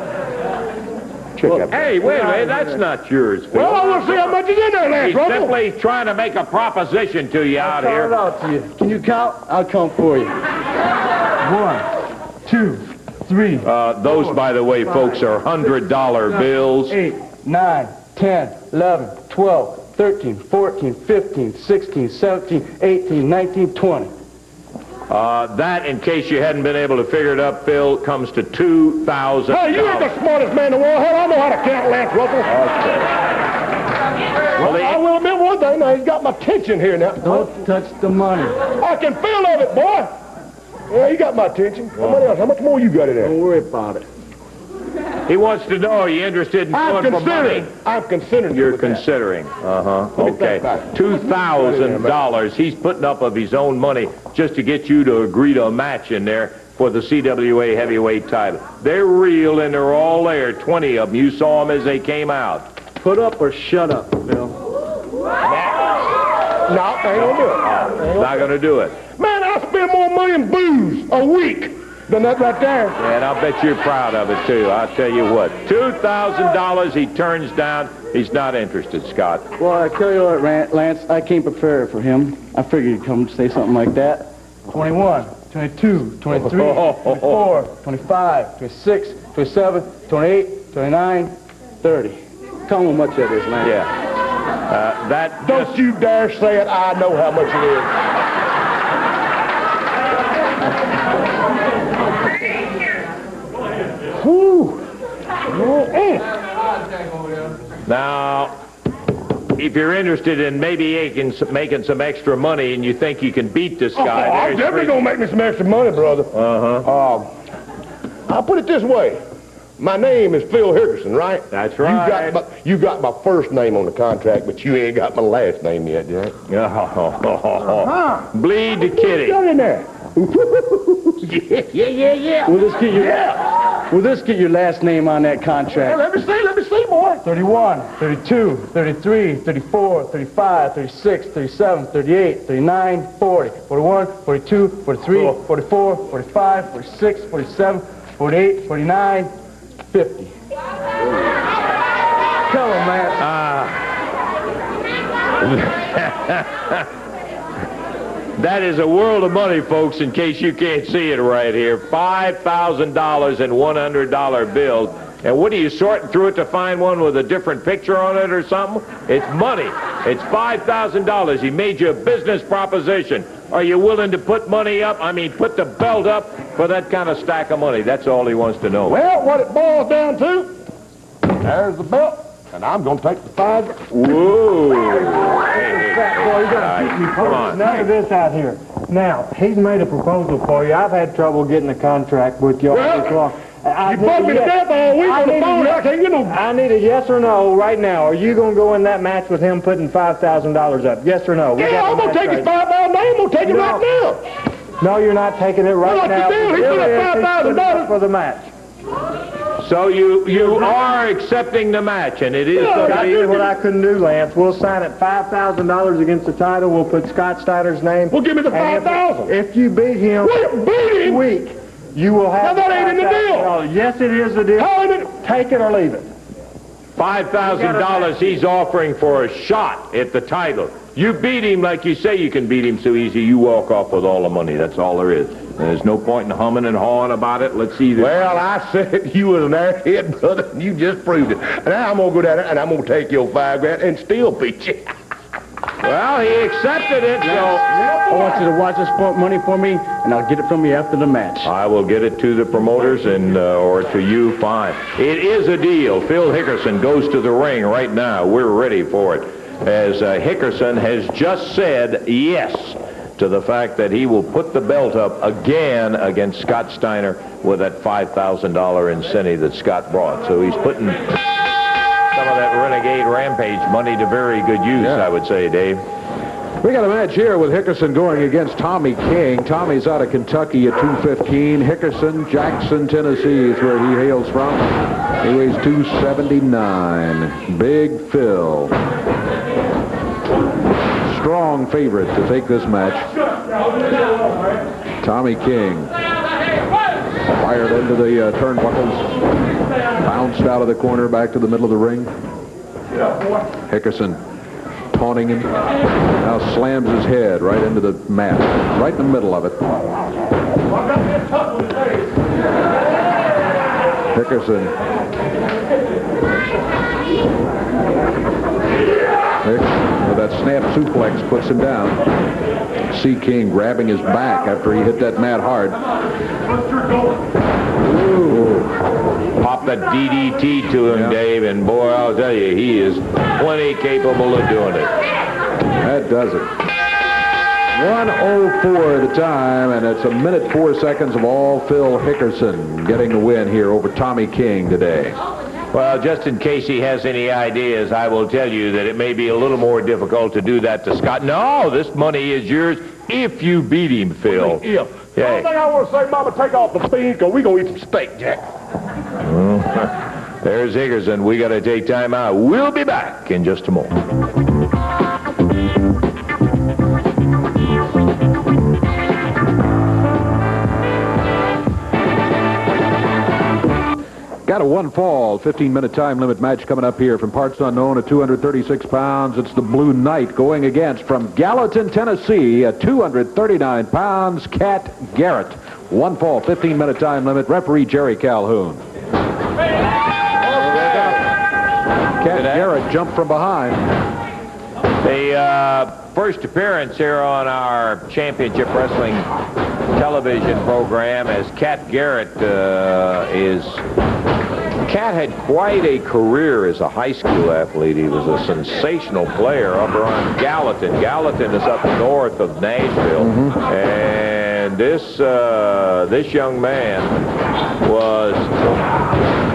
Speaker 3: Check that.
Speaker 1: Hey, wait a minute. That's not yours, Phil.
Speaker 3: Well, I want to see how much is in there, Lance
Speaker 1: He's
Speaker 3: Russell.
Speaker 1: simply trying to make a proposition to you out
Speaker 5: Count it
Speaker 1: here.
Speaker 5: out to you. Can you count? I'll count for you. 1, 2, 3,
Speaker 1: Those, by the way, folks, are $100 bills.
Speaker 5: 8, 9, 10, 11, 12, 13, 14, 15, 16, 17, 18, 19, 20.
Speaker 1: That, in case you hadn't been able to figure it up, Phil, comes to $2,000.
Speaker 3: Hey, you ain't the smartest man in the world. Hell, I know how to count, Lance Russell. Well, I will admit one thing. Now, he's got my attention here now.
Speaker 5: Don't touch the money.
Speaker 3: I can feel of it, boy. Yeah, you got my attention. Somebody else, how much more you got in there?
Speaker 5: Don't worry about it.
Speaker 1: He wants to know, are you interested in
Speaker 3: I'm
Speaker 1: going for money?
Speaker 3: considering. I'm considering.
Speaker 1: You're
Speaker 3: with that.
Speaker 1: considering.
Speaker 3: Let me
Speaker 1: Okay.
Speaker 3: think about it.
Speaker 1: $2,000 he's putting up of his own money just to get you to agree to a match in there for the CWA heavyweight title. They're real and they're all there, 20 of them. You saw them as they came out.
Speaker 5: Put up or shut up, Phil.
Speaker 3: No, I ain't gonna do it.
Speaker 1: Not going to do it.
Speaker 3: Man, I spend more money in booze a week than that right there.
Speaker 1: And I'll bet you're proud of it, too. I'll tell you what. $2,000 he turns down. He's not interested, Scott.
Speaker 5: Well, I tell you what, Lance, I came prepared for him. I figured he'd come say something like that. 21, 22, 23, 24, 25, 26, 27, 28, 29, 30. Tell him how much that is, Lance.
Speaker 1: Yeah. That
Speaker 3: Don't you dare say it. I know how much it is. Whew.
Speaker 1: Now, if you're interested in maybe making some extra money and you think you can beat this guy,
Speaker 3: I'm
Speaker 1: there's
Speaker 3: definitely
Speaker 1: three-
Speaker 3: gonna make me some extra money, brother. I'll put it this way. My name is Phil Hickerson, right?
Speaker 1: That's right.
Speaker 3: You got my first name on the contract, but you ain't got my last name yet, Jack.
Speaker 1: Bleed the kitty.
Speaker 3: Got in there.
Speaker 1: Yeah.
Speaker 5: Will this get your last name on that contract?
Speaker 3: Let me see, boy.
Speaker 5: 31, 32, 33, 34, 35, 36, 37, 38, 39, 40, 41, 42, 43, 44, 45, 46, 47, 48, 49, 50. Tell him, man.
Speaker 1: That is a world of money, folks, in case you can't see it right here. $5,000 in $100 bills. And what are you sorting through it to find one with a different picture on it or something? It's money. It's $5,000. He made you a business proposition. Are you willing to put money up? I mean, put the belt up for that kind of stack of money. That's all he wants to know.
Speaker 3: Well, what it boils down to, there's the belt, And I'm going to take the 5.
Speaker 1: Whoa.
Speaker 7: Fat boy, you got to keep me
Speaker 1: Come
Speaker 7: posted.
Speaker 1: on.
Speaker 7: None of this out here. Now, he's made a proposal for you. I've had trouble getting a contract with you all this long.
Speaker 3: You bought me to death all week on the phone. I can't get no...
Speaker 7: I need a yes or no right now. Are you going to go in that match with him putting $5,000 up? Yes or no?
Speaker 3: Yeah, I'm going to take his $5,000. I'm going to take it right now.
Speaker 7: No, you're not taking it right
Speaker 3: What's
Speaker 7: now.
Speaker 3: the deal? He put up $5,000
Speaker 7: for the match.
Speaker 1: So you are accepting the match, and it is going to
Speaker 7: I
Speaker 1: be...
Speaker 7: did what I couldn't do, Lance. We'll sign it $5,000 against the title. We'll put Scott Steiner's name.
Speaker 3: Well, give me the
Speaker 7: And
Speaker 3: $5,000.
Speaker 7: If you beat him
Speaker 3: Beat him?
Speaker 7: week, you will have
Speaker 3: Now, that ain't in the deal.
Speaker 7: $5,000. Yes, it is the deal.
Speaker 3: How is it?
Speaker 7: Take it or leave it.
Speaker 1: $5,000 he's offering for a shot at the title. You beat him like you say you can beat him so easy, you walk off with all the money. That's all there is. There's no point in humming and hawing about it. Let's see this.
Speaker 3: Well, I said you was an airhead, brother, and you just proved it. Now I'm going to go down there, and I'm going to take your $5,000 and still beat you.
Speaker 1: Well, he accepted it, so...
Speaker 8: I want you to watch this money for me, and I'll get it from you after the match.
Speaker 1: I will get it to the promoters and or to you, fine. It is a deal. Phil Hickerson goes to the ring right now. We're ready for it. As Hickerson has just said yes to the fact that he will put the belt up again against Scott Steiner with that $5,000 incentive that Scott brought. So he's putting some of that Renegade Rampage money to very good use, I would say, Dave.
Speaker 2: We got a match here with Hickerson going against Tommy King. Tommy's out of Kentucky at 215. Hickerson, Jackson, Tennessee is where he hails from. He weighs 279. Big Phil. Strong favorite to take this match. Tommy King. Fired into the turnbuckles. Bounced out of the corner back to the middle of the ring. Hickerson taunting him. Now slams his head right into the mat. Right in the middle of it. Hickerson. With that snap suplex puts him down. See King grabbing his back after he hit that mat hard. Ooh.
Speaker 1: Pop the DDT to him, Dave, and boy, I'll tell you, he is plenty capable of doing it.
Speaker 2: That does it. 1:04 at the time, and it's 1:04 of all Phil Hickerson getting the win here over Tommy King today.
Speaker 1: Well, just in case he has any ideas, I will tell you that it may be a little more difficult to do that to Scott. No, this money is yours if you beat him, Phil.
Speaker 3: Yeah. The only thing I want to say, Mama, take off the beans, because we're going to eat some steak, Jack.
Speaker 1: There's Hickerson. We got to take time out. We'll be back in just a moment.
Speaker 2: Got a one-fall, 15-minute time limit match coming up here from parts unknown at 236 pounds. It's the Blue Knight going against from Gallatin, Tennessee at 239 pounds, Cat Garrett. One fall, 15-minute time limit. Referee Jerry Calhoun. Cat Garrett jumped from behind.
Speaker 1: The first appearance here on our Championship Wrestling television program as Cat Garrett Cat had quite a career as a high school athlete. He was a sensational player over on Gallatin. Gallatin is up north of Nashville. And this young man was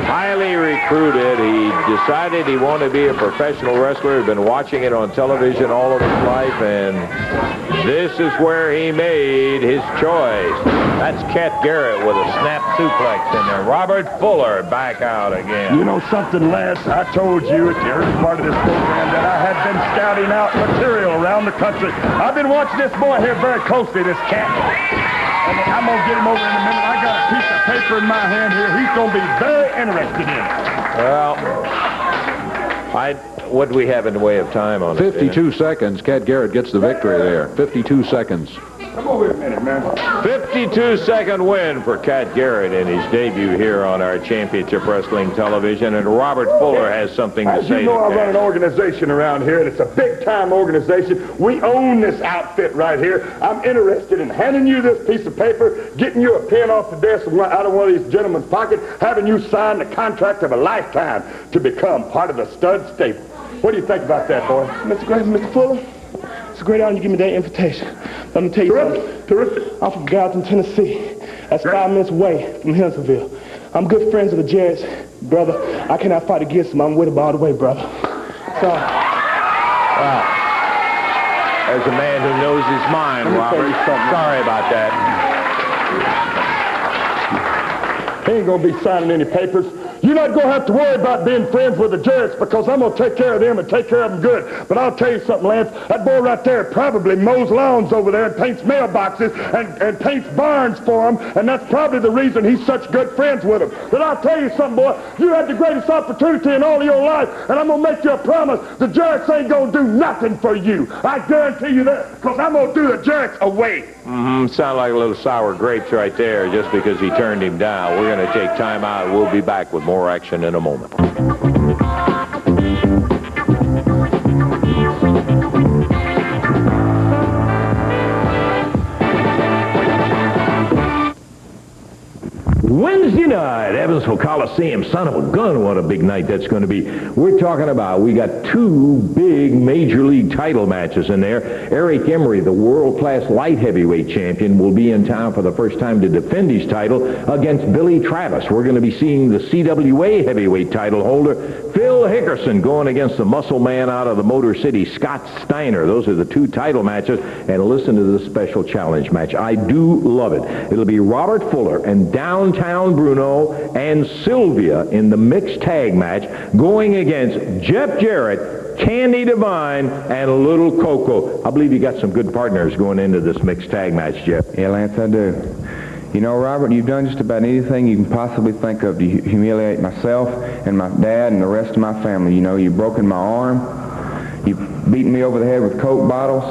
Speaker 1: highly recruited. He decided he wanted to be a professional wrestler. He'd been watching it on television all of his life, and this is where he made his choice. That's Cat Garrett with a snap suplex in there. Robert Fuller back out again.
Speaker 3: You know something, Lance? I told you at the early part of this program that I had been scouting out material around the country. I've been watching this boy here very closely, this Cat. And I'm going to get him over in a minute. I got a piece of paper in my hand here. He's going to be very interested in it.
Speaker 1: Well, what do we have in the way of time on it?
Speaker 2: 52 seconds. Cat Garrett gets the victory there. 52 seconds.
Speaker 3: Come over here a minute, man.
Speaker 1: 52-second win for Cat Garrett in his debut here on our Championship Wrestling Television, and Robert Fuller has something to
Speaker 3: As
Speaker 1: say.
Speaker 3: you know,
Speaker 1: to
Speaker 3: I
Speaker 1: Cat.
Speaker 3: run an organization around here, and it's a big-time organization. We own this outfit right here. I'm interested in handing you this piece of paper, getting you a pen off the desk out of one of these gentlemen's pockets, having you sign the contract of a lifetime to become part of the stud stable. What do you think about that, boy?
Speaker 5: Mr. Fuller, it's a great honor you give me that invitation. Let me tell you something.
Speaker 3: Terrific.
Speaker 5: I'm from Gallatin, Tennessee. That's 5 minutes away from Hendersonville. I'm good friends with the Jarrett's. Brother, I cannot fight against them. I'm with them all the way, brother. So,
Speaker 1: Wow. There's a man who knows his mind, Robert. Sorry about that.
Speaker 3: He ain't gonna be signing any papers. You're not going to have to worry about being friends with the Jarretts because I'm going to take care of them and take care of them good. But I'll tell you something, Lance. That boy right there probably mows lawns over there and paints mailboxes and paints barns for them. And that's probably the reason he's such good friends with them. But I'll tell you something, boy. You had the greatest opportunity in all of your life. And I'm going to make you a promise. The Jarretts ain't going to do nothing for you. I guarantee you that because I'm going to do the Jarretts away.
Speaker 1: Sound like a little sour grapes right there just because he turned him down. We're going to take time out. We'll be back with more action in a moment.
Speaker 9: Wednesday night, Evansville Coliseum. Son of a gun, what a big night that's going to be. We're talking about, we got 2 big Major League title matches in there. Eric Emery, the world-class light heavyweight champion, will be in town for the first time to defend his title against Billy Travis. We're going to be seeing the CWA heavyweight title holder, Phil Hickerson, going against the muscle man out of the Motor City, Scott Steiner. Those are the 2 title matches. And listen to the special challenge match. I do love it. It'll be Robert Fuller and Downtown Bruno and Sylvia in the mixed tag match going against Jeff Jarrett, Candy Devine, and Little Coco. I believe you got some good partners going into this mixed tag match, Jeff.
Speaker 10: Yeah, Lance, I do. You know, Robert, you've done just about anything you can possibly think of to humiliate myself and my dad and the rest of my family. You know, you've broken my arm. You've beaten me over the head with Coke bottles.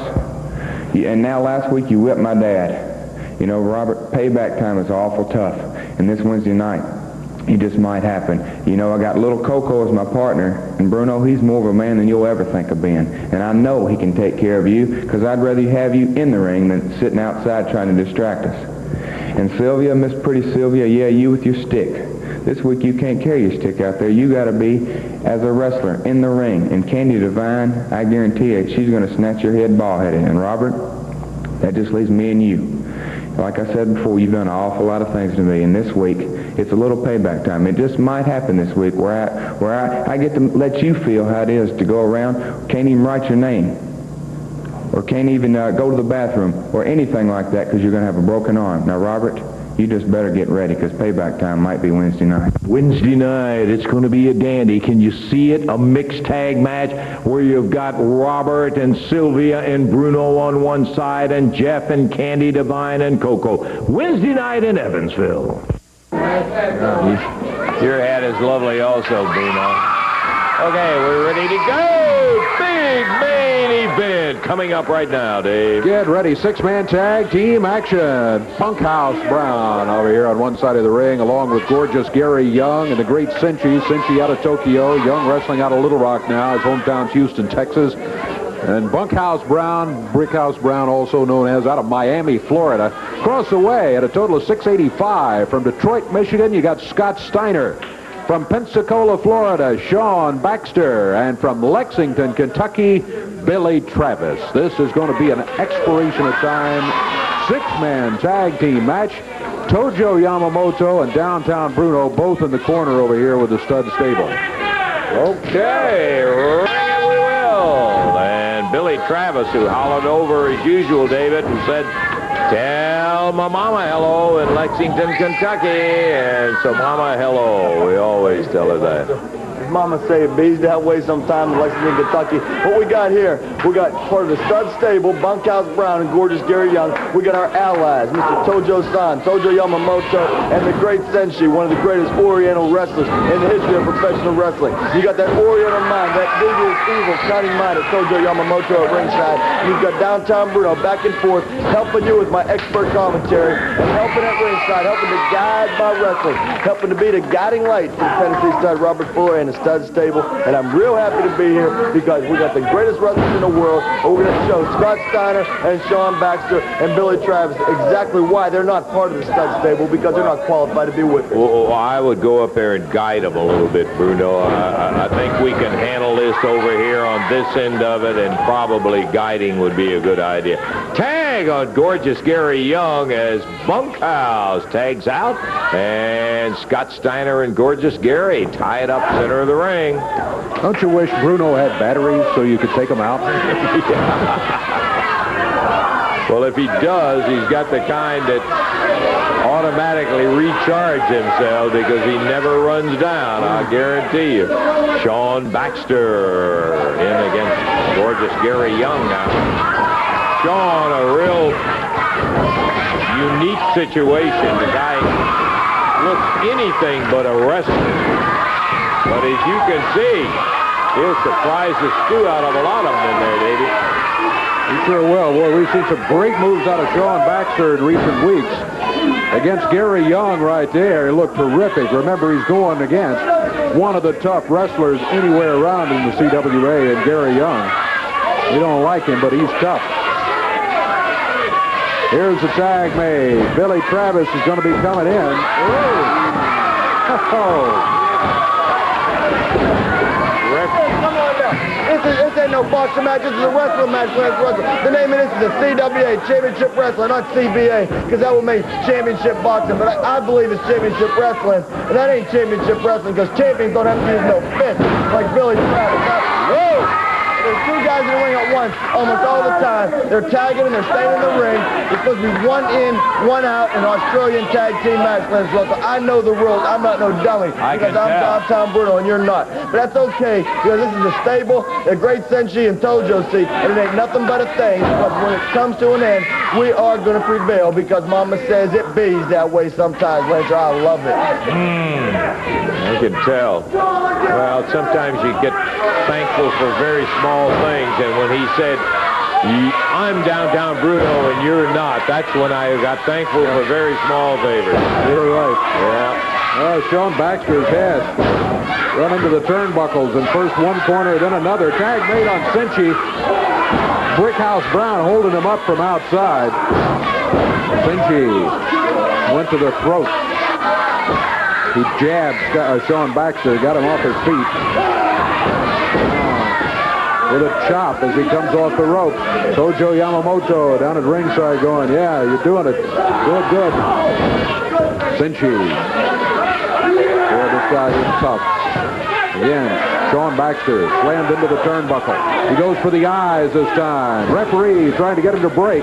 Speaker 10: And now last week you whipped my dad. You know, Robert, payback time is awful tough. And this Wednesday night, it just might happen. You know, I got Little Coco as my partner, and Bruno, he's more of a man than you'll ever think of being. And I know he can take care of you, because I'd rather have you in the ring than sitting outside trying to distract us. And Sylvia, Miss Pretty Sylvia, yeah, you with your stick. This week you can't carry your stick out there. You got to be as a wrestler in the ring. And Candy Devine, I guarantee you, she's going to snatch your head bald-headed. And Robert, that just leaves me and you. Like I said before, you've done an awful lot of things to me, and this week, it's a little payback time. It just might happen this week where I get to let you feel how it is to go around, can't even write your name, or can't even go to the bathroom, or anything like that because you're going to have a broken arm. Now, Robert, you just better get ready because payback time might be Wednesday night.
Speaker 9: Wednesday night, it's going to be a dandy. Can you see it? A mixed tag match where you've got Robert and Sylvia and Bruno on one side and Jeff and Candy Devine and Coco. Wednesday night in Evansville.
Speaker 1: Your hat is lovely also, Bruno. Okay, we're ready to go. Big main event coming up right now, Dave.
Speaker 2: Get ready, 6-man tag team action. Bunkhouse Brown over here on one side of the ring, along with gorgeous Gary Young and the great Cinchi out of Tokyo. Young wrestling out of Little Rock now. His hometown's Houston, Texas. And Bunkhouse Brown, Brickhouse Brown, also known as, out of Miami, Florida. Across the way at a total of 685. From Detroit, Michigan, you got Scott Steiner. From Pensacola, Florida, Sean Baxter. And from Lexington, Kentucky, Billy Travis. This is going to be an expiration of time 6-man tag team match. Tojo Yamamoto and Downtown Bruno both in the corner over here with the stud stable.
Speaker 1: Okay, ring it we will. And Billy Travis, who hollered over as usual, David, and said, "Tell my mama hello in Lexington, Kentucky." And so mama hello. We always tell her that.
Speaker 4: His mama say it bees that way sometimes in Lexington, Kentucky. What we got here, we got part of the stud stable, Bunkhouse Brown and gorgeous Gary Young, we got our allies, Mr. Tojo-san, Tojo Yamamoto, and the great Senshi, one of the greatest Oriental wrestlers in the history of professional wrestling. You got that Oriental mind, that devious, evil, cunning mind of Tojo Yamamoto at ringside. You've got downtown Bruno back and forth, helping you with my expert commentary, and helping at ringside, helping to guide my wrestling, helping to be the guiding light for the Tennessee stud Robert Fuller and the stud stable. And I'm real happy to be here because we got the greatest wrestlers in the world, and we're going to show Scott Steiner and Sean Baxter and Billy Travis exactly why they're not part of the stud stable, because they're not qualified to be with us.
Speaker 1: Well, I would go up there and guide them a little bit, Bruno. I think we can handle this over here on this end of it, and probably guiding would be a good idea. Tag on gorgeous Gary Young as Bunkhouse tags out, and Scott Steiner and gorgeous Gary tie it up center of the ring.
Speaker 2: Don't you wish Bruno had batteries so you could take them out?
Speaker 1: Well, if he does, he's got the kind that automatically recharge himself because he never runs down, I guarantee you. Sean Baxter in against gorgeous Gary Young now. Sean, a real unique situation. The guy looks anything but a wrestler. But as you can see, he'll surprise the stew out of a lot of them in there, Davey.
Speaker 2: He sure will. Boy, we've seen some great moves out of Sean Baxter in recent weeks. Against Gary Young right there, he looked terrific. Remember, he's going against one of the tough wrestlers anywhere around in the CWA, and Gary Young. You don't like him, but he's tough. Here's the tag made. Billy Travis is going to be coming in. Oh.
Speaker 4: Come on now. This ain't no boxing match. This is a wrestling match. The name of this is the CWA, Championship Wrestling, not CBA, because that would mean Championship Boxing. But I believe it's Championship Wrestling, and that ain't Championship Wrestling, because champions don't have to use no fists like Billy Travis. Whoa! There's two guys in the ring at once almost all the time. They're tagging and they're staying in the ring. It's supposed to be one in, one out in Australian tag team match, Lance Russell. I know the rules. I'm not no dummy because I'm Tom Bruno and you're not. But that's okay because this is a stable, a great Senshi and Tojo see, and it ain't nothing but a thing because when it comes to an end, we are going to prevail because Mama says it bees that way sometimes, Lance. I love it.
Speaker 1: I can tell. Well, sometimes you get thankful for very small things, and when he said, I'm downtown Bruno and you're not, that's when I got thankful for very small favors.
Speaker 2: You're right.
Speaker 1: Yeah.
Speaker 2: Sean Baxter's head run into the turnbuckles, and first one corner, then another. Tag made on Senshi. Brickhouse Brown holding him up from outside. Senshi went to the throat. He jabbed Sean Baxter, got him off his feet. With a chop as he comes off the rope. Tojo Yamamoto down at ringside going, yeah, you're doing it. Good. Senshi. Boy, this guy is tough. Again, Sean Baxter slammed into the turnbuckle. He goes for the eyes this time. Referee trying to get him to break.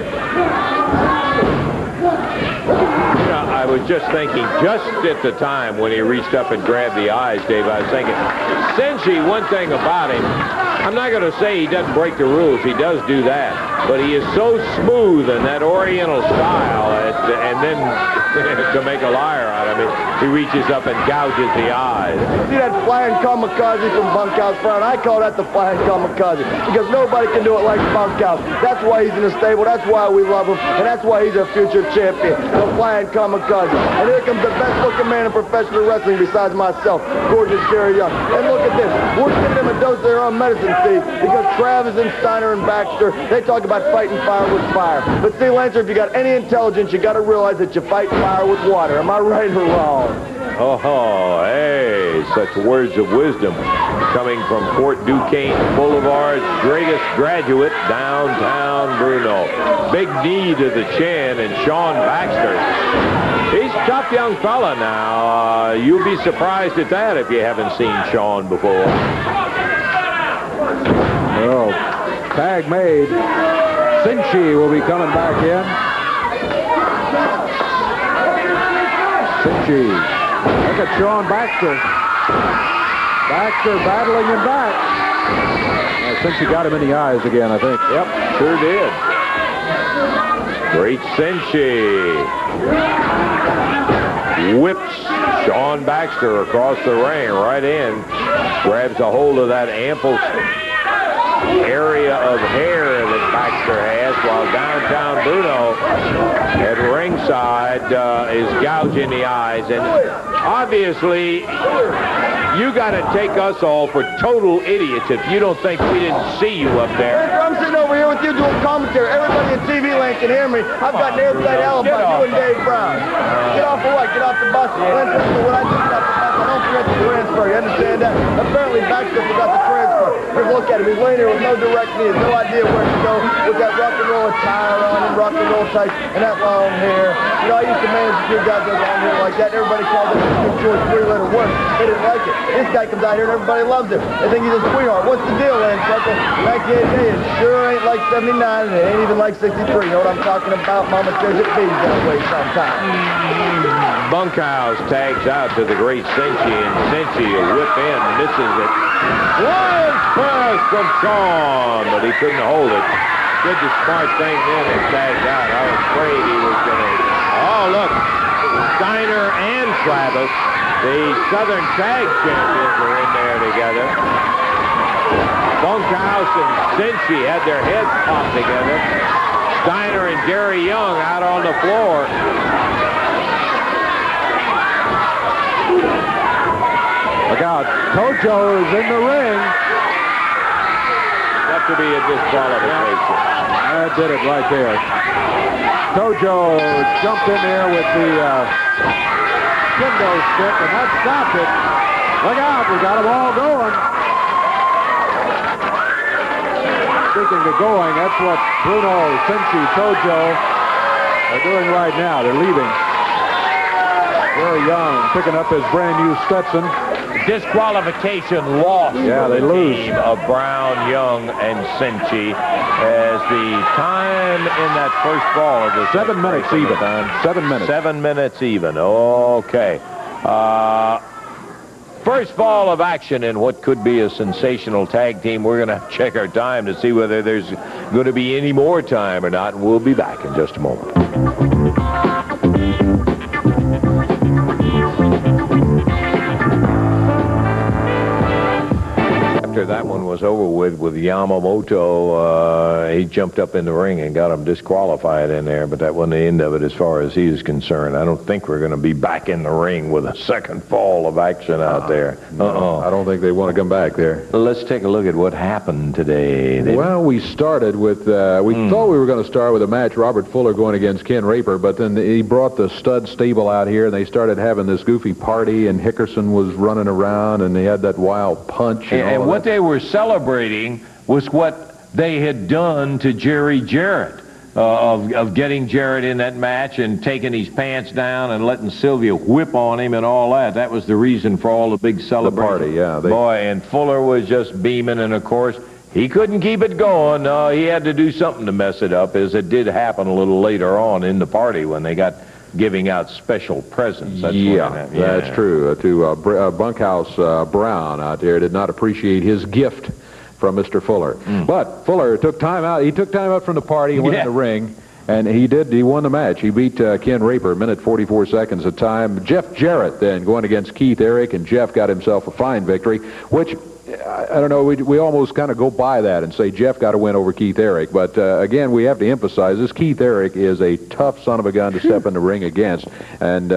Speaker 1: I was just thinking, just at the time when he reached up and grabbed the eyes, Dave, I was thinking, Senshi, one thing about him, I'm not going to say he doesn't break the rules. He does do that. But he is so smooth in that Oriental style, and then to make a liar out of it, he reaches up and gouges the eyes.
Speaker 4: See that flying kamikaze from Bunkhouse Brown? I call that the flying kamikaze because nobody can do it like Bunkhouse. That's why he's in the stable. That's why we love him, and that's why he's a future champion. The flying kamikaze. And here comes the best-looking man in professional wrestling besides myself, gorgeous Gary Young. And look at this. We're giving him a dose of their own medicine, Steve, because Travis and Steiner and Baxter, they talk about fighting fire with fire. But see, Lancer, if you got any intelligence, you got to realize that you fight fire with water. Am I right or wrong?
Speaker 1: Oh, hey, such words of wisdom coming from Fort Duquesne Boulevard's greatest graduate, downtown Bruno. Big knee to the chin, and Sean Baxter. He's a tough young fella now. You'll be surprised at that if you haven't seen Sean before.
Speaker 2: Oh, tag made. Senshi will be coming back in. Senshi. Look at Sean Baxter. Baxter battling him back. Senshi got him in the eyes again, I think.
Speaker 1: Yep, sure did. Great Cincy whips Sean Baxter across the ring, right in, grabs a hold of that ample area of hair that Baxter has, while downtown Bruno at ringside is gouging the eyes. And obviously, you got to take us all for total idiots if you don't think we didn't see you up there.
Speaker 4: I'm sitting over here with you doing commentary. Everybody in TV land can hear me. I've got an airtight alibi, you and Dave Brown. Get off of what? Get off the bus. When I do get off the bus, I don't forget the transfer. You understand that? Apparently, Baxter forgot the transfer. Just look at him. He's laying here with no direct knee, no idea where to go, with that rock and roll attire on him, rock and roll tights, and that long hair. You know, I used to manage a few guys with long hair like that. Everybody called it a good choice, three-letter word. They didn't like it. This guy comes out here and everybody loves him. They think he's a sweetheart. What's the deal, Lance Circle? 1988, it sure ain't like 79, and it ain't even like 63. You know what I'm talking about? Mama says it bees that way sometimes.
Speaker 1: Bunkhouse tags out to the Great Cincy, and Cincy a whip in, misses it. Was pressed from Sean, but he couldn't hold it. Did the smart thing then and tagged out. I was afraid he was going to... Oh, look. Steiner and Travis, the Southern Tag Champions, are in there together. Bunkhouse and Cincy had their heads popped together. Steiner and Gary Young out on the floor.
Speaker 2: Look out. Tojo is in the ring.
Speaker 1: Got to be a disqualification.
Speaker 2: That did it right there. Tojo jumped in there with the kendo stick, and that stopped it. Look out. We got them all going. Speaking of going, that's what Bruno, Cincy, Tojo are doing right now. They're leaving. Very young, picking up his brand new Stetson.
Speaker 1: Disqualification loss.
Speaker 2: Yeah, they lose.
Speaker 1: Team of Brown, Young, and Cincy as the time in that first ball of the
Speaker 2: 7 minutes even. 7 minutes.
Speaker 1: 7 minutes even. Okay. First ball of action in what could be a sensational tag team. We're going to check our time to see whether there's going to be any more time or not. We'll be back in just a moment. After that one was over with Yamamoto, he jumped up in the ring and got him disqualified in there, but that wasn't the end of it as far as he is concerned. I don't think we're going to be back in the ring with a second fall of action out there.
Speaker 2: No, I don't think they want to come back there.
Speaker 1: Let's take a look at what happened today.
Speaker 2: Well, we started with, we thought we were going to start with a match, Robert Fuller going against Ken Raper, but then he brought the stud stable out here, and they started having this goofy party, and Hickerson was running around, and they had that wild punch.
Speaker 1: And what they were celebrating was what they had done to Jerry Jarrett, of getting Jarrett in that match and taking his pants down and letting Sylvia whip on him and all that. That was the reason for all the big celebration.
Speaker 2: The party, yeah.
Speaker 1: Boy, and Fuller was just beaming, and of course, he couldn't keep it going. He had to do something to mess it up, as it did happen a little later on in the party when they got giving out special presents. That's
Speaker 2: that's true. To Bunkhouse Brown out there did not appreciate his gift from Mr. Fuller. But Fuller took time out. He took time out from the party, went in the ring, and he won the match. He beat Ken Raper, minute 44 seconds of time. Jeff Jarrett then going against Keith Eric, and Jeff got himself a fine victory, which I don't know, we almost kind of go by that and say Jeff got to win over Keith Eric. But again, we have to emphasize this. Keith Eric is a tough son of a gun to step in the ring against. And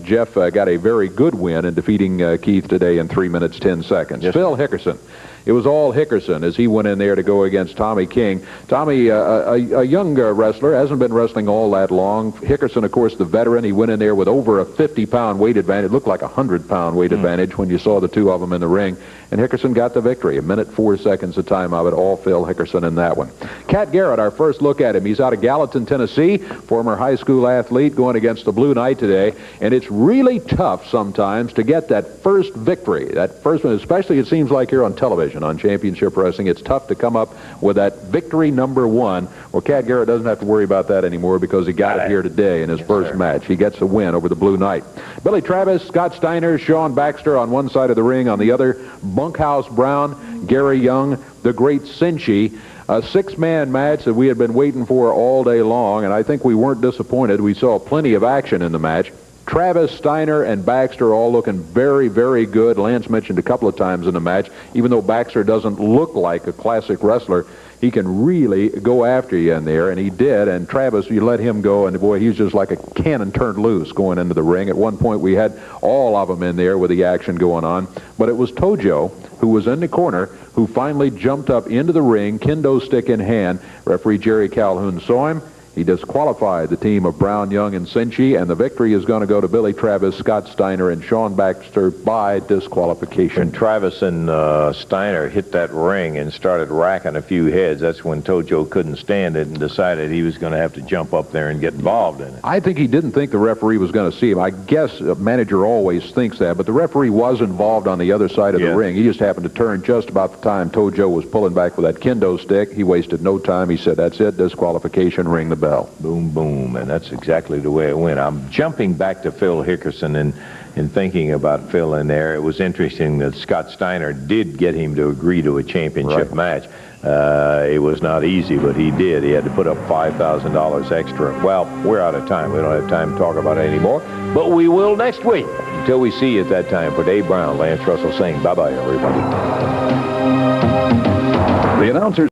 Speaker 2: Jeff got a very good win in defeating Keith today in 3 minutes, 10 seconds.
Speaker 1: Yes.
Speaker 2: Phil Hickerson. It was all Hickerson as he went in there to go against Tommy King. Tommy, a young wrestler, hasn't been wrestling all that long. Hickerson, of course, the veteran. He went in there with over a 50-pound weight advantage. It looked like a 100-pound weight advantage when you saw the two of them in the ring. And Hickerson got the victory. A minute, 4 seconds of time of it. All Phil Hickerson in that one. Cat Garrett, our first look at him. He's out of Gallatin, Tennessee, former high school athlete going against the Blue Knight today. And it's really tough sometimes to get that first victory. That first one, especially it seems like here on television, on Championship Wrestling. It's tough to come up with that victory number one. Well, Cat Garrett doesn't have to worry about that anymore because he got it here today in his first match. He gets a win over the Blue Knight. Billy Travis, Scott Steiner, Sean Baxter on one side of the ring. On the other, Bunkhouse Brown, Gary Young, the Great Cincy. A six-man match that we had been waiting for all day long, and I think we weren't disappointed. We saw plenty of action in the match. Travis, Steiner, and Baxter all looking very, very good. Lance mentioned a couple of times in the match, even though Baxter doesn't look like a classic wrestler, he can really go after you in there, and he did. And Travis, you let him go, and boy, he's just like a cannon turned loose going into the ring. At one point, we had all of them in there with the action going on. But it was Tojo, who was in the corner, who finally jumped up into the ring, kendo stick in hand. Referee Jerry Calhoun saw him. He disqualified the team of Brown, Young, and Cinchi, and the victory is going to go to Billy Travis, Scott Steiner, and Sean Baxter by disqualification.
Speaker 9: When Travis and Steiner hit that ring and started racking a few heads, that's when Tojo couldn't stand it and decided he was going to have to jump up there and get involved in it.
Speaker 2: I think he didn't think the referee was going to see him. I guess a manager always thinks that, but the referee was involved on the other side of the ring. He just happened to turn just about the time Tojo was pulling back with that kendo stick. He wasted no time. He said, "That's it, disqualification, ring the bell."
Speaker 9: Boom, boom, and that's exactly the way it went. I'm jumping back to Phil Hickerson and thinking about Phil in there. It was interesting that Scott Steiner did get him to agree to a championship match. It was not easy, but he did. He had to put up $5,000 extra. Well, we're out of time. We don't have time to talk about it anymore, but we will next week. Until we see you at that time, for Dave Brown, Lance Russell saying bye-bye, everybody.
Speaker 6: The announcers